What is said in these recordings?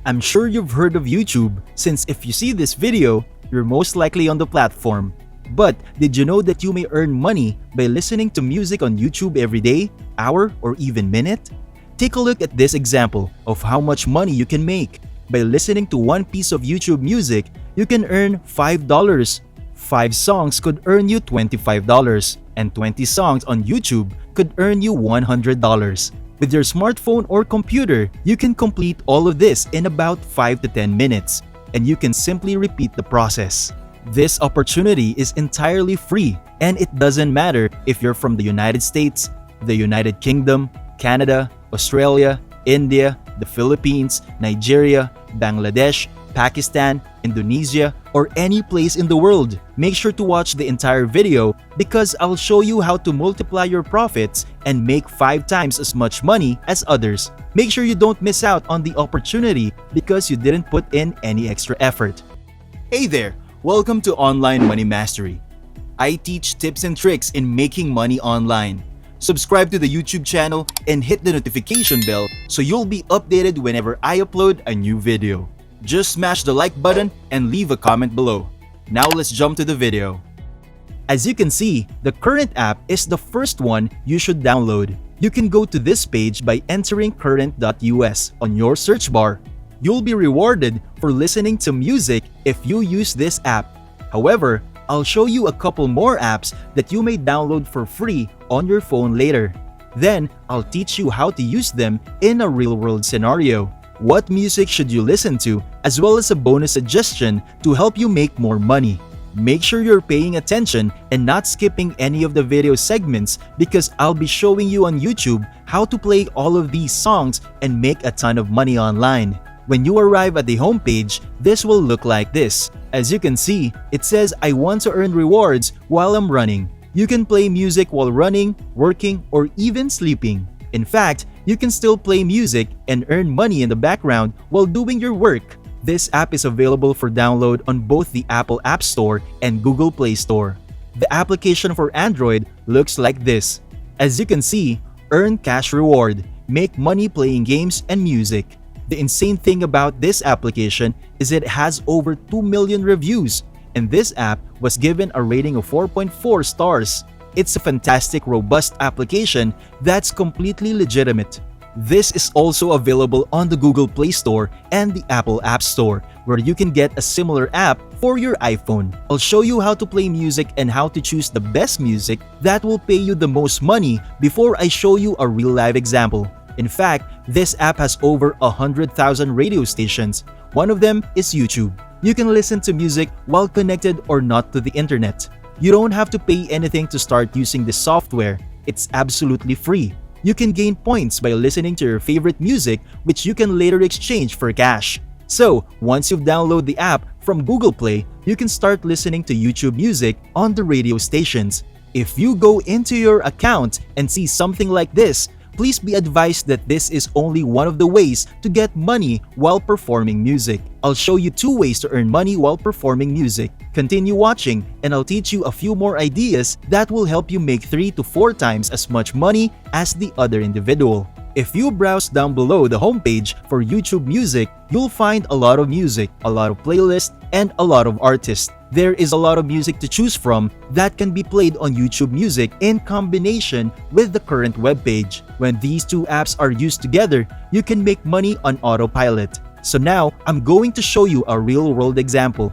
I'm sure you've heard of YouTube, since if you see this video, you're most likely on the platform. But did you know that you may earn money by listening to music on YouTube every day, hour, or even minute? Take a look at this example of how much money you can make. By listening to one piece of YouTube music, you can earn $5. 5 songs could earn you $25, and 20 songs on YouTube could earn you $100. With your smartphone or computer, you can complete all of this in about 5 to 10 minutes, and you can simply repeat the process. This opportunity is entirely free, and it doesn't matter if you're from the United States, the United Kingdom, Canada, Australia, India, the Philippines, Nigeria, Bangladesh, Pakistan, Indonesia, or any place in the world. Make sure to watch the entire video because I'll show you how to multiply your profits and make 5 times as much money as others. Make sure you don't miss out on the opportunity because you didn't put in any extra effort. Hey there! Welcome to Online Money Mastery. I teach tips and tricks in making money online. Subscribe to the YouTube channel and hit the notification bell so you'll be updated whenever I upload a new video. Just smash the like button and leave a comment below. Now let's jump to the video. As you can see, the current app is the first one you should download. You can go to this page by entering current.us on your search bar. You'll be rewarded for listening to music if you use this app. However, I'll show you a couple more apps that you may download for free on your phone later. Then, I'll teach you how to use them in a real-world scenario. What music should you listen to, as well as a bonus suggestion to help you make more money. Make sure you're paying attention and not skipping any of the video segments because I'll be showing you on YouTube how to play all of these songs and make a ton of money online. When you arrive at the homepage, this will look like this. As you can see, it says I want to earn rewards while I'm running. You can play music while running, working, or even sleeping. In fact, you can still play music and earn money in the background while doing your work. This app is available for download on both the Apple App Store and Google Play Store. The application for Android looks like this. As you can see, earn cash reward, make money playing games and music. The insane thing about this application is it has over 2 million reviews, and this app was given a rating of 4.4 stars. It's a fantastic, robust application that's completely legitimate. This is also available on the Google Play Store and the Apple App Store, where you can get a similar app for your iPhone. I'll show you how to play music and how to choose the best music that will pay you the most money before I show you a real-life example. In fact, this app has over 100,000 radio stations. One of them is YouTube. You can listen to music while connected or not to the internet. You don't have to pay anything to start using this software. It's absolutely free. You can gain points by listening to your favorite music, which you can later exchange for cash. So, once you've downloaded the app from Google Play, you can start listening to YouTube music on the radio stations. If you go into your account and see something like this, please be advised that this is only one of the ways to get money while performing music. I'll show you 2 ways to earn money while performing music. Continue watching and I'll teach you a few more ideas that will help you make 3 to 4 times as much money as the other individual. If you browse down below the homepage for YouTube Music, you'll find a lot of music, a lot of playlists, and a lot of artists. There is a lot of music to choose from that can be played on YouTube Music in combination with the current webpage. When these 2 apps are used together, you can make money on autopilot. So now, I'm going to show you a real-world example.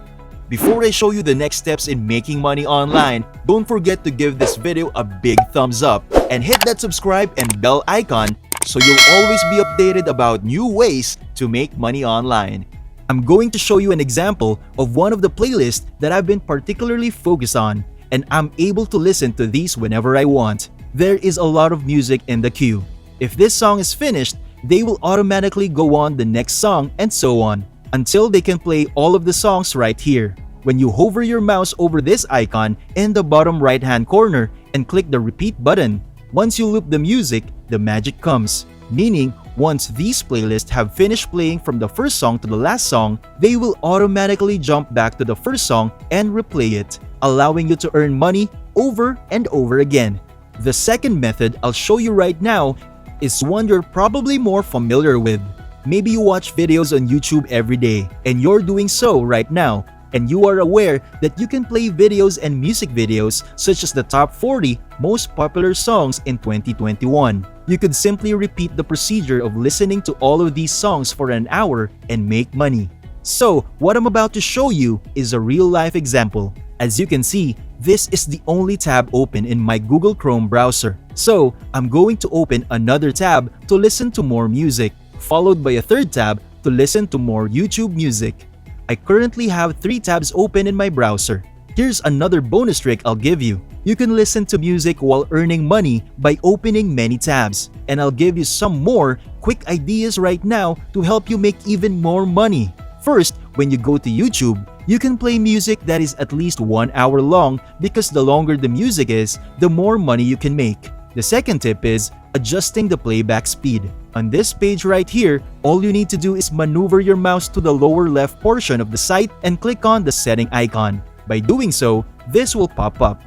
Before I show you the next steps in making money online, don't forget to give this video a big thumbs up and hit that subscribe and bell icon so you'll always be updated about new ways to make money online. I'm going to show you an example of one of the playlists that I've been particularly focused on, and I'm able to listen to these whenever I want. There is a lot of music in the queue. If this song is finished, they will automatically go on the next song and so on, until they can play all of the songs right here. When you hover your mouse over this icon in the bottom right-hand corner and click the repeat button, once you loop the music, the magic comes. Meaning, once these playlists have finished playing from the first song to the last song, they will automatically jump back to the first song and replay it, allowing you to earn money over and over again. The second method I'll show you right now is one you're probably more familiar with. Maybe you watch videos on YouTube every day, and you're doing so right now, and you are aware that you can play videos and music videos such as the top 40 most popular songs in 2021. You could simply repeat the procedure of listening to all of these songs for an hour and make money. So, what I'm about to show you is a real-life example. As you can see, this is the only tab open in my Google Chrome browser. So, I'm going to open another tab to listen to more music, followed by a third tab to listen to more YouTube music. I currently have 3 tabs open in my browser. Here's another bonus trick I'll give you. You can listen to music while earning money by opening many tabs. And I'll give you some more quick ideas right now to help you make even more money. First, when you go to YouTube, you can play music that is at least 1 hour long because the longer the music is, the more money you can make. The second tip is adjusting the playback speed. On this page right here, all you need to do is maneuver your mouse to the lower left portion of the site and click on the setting icon. By doing so, this will pop up.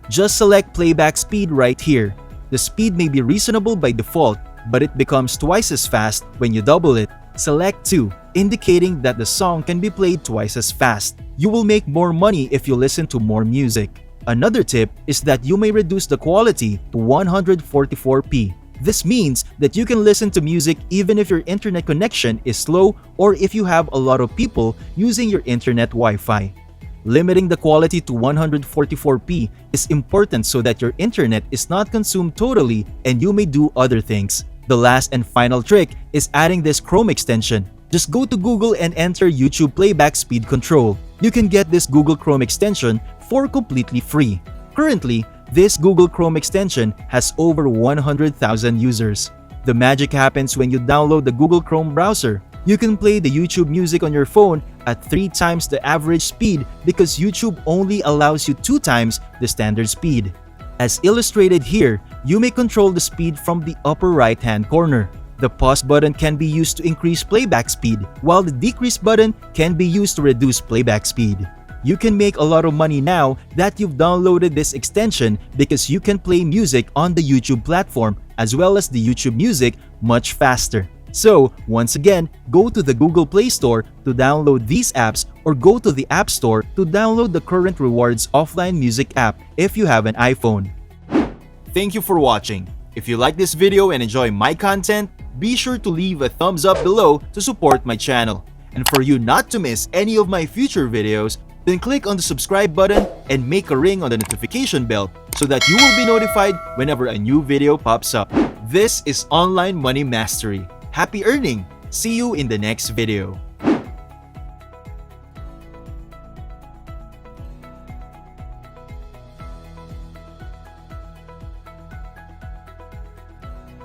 Just select playback speed right here. The speed may be reasonable by default, but it becomes twice as fast when you double it. Select 2, indicating that the song can be played twice as fast. You will make more money if you listen to more music. Another tip is that you may reduce the quality to 144p. This means that you can listen to music even if your internet connection is slow or if you have a lot of people using your internet Wi-Fi. Limiting the quality to 144p is important so that your internet is not consumed totally and you may do other things. The last and final trick is adding this Chrome extension. Just go to Google and enter YouTube Playback Speed Control. You can get this Google Chrome extension for completely free. Currently, this Google Chrome extension has over 100,000 users. The magic happens when you download the Google Chrome browser. You can play the YouTube music on your phone at 3 times the average speed because YouTube only allows you 2 times the standard speed. As illustrated here, you may control the speed from the upper right-hand corner. The pause button can be used to increase playback speed, while the decrease button can be used to reduce playback speed. You can make a lot of money now that you've downloaded this extension because you can play music on the YouTube platform as well as the YouTube music much faster. So, once again, go to the Google Play Store to download these apps or go to the App Store to download the Current Rewards offline music app if you have an iPhone. Thank you for watching. If you like this video and enjoy my content, be sure to leave a thumbs up below to support my channel. And for you not to miss any of my future videos, then click on the subscribe button and make a ring on the notification bell so that you will be notified whenever a new video pops up. This is Online Money Mastery. Happy earning! See you in the next video.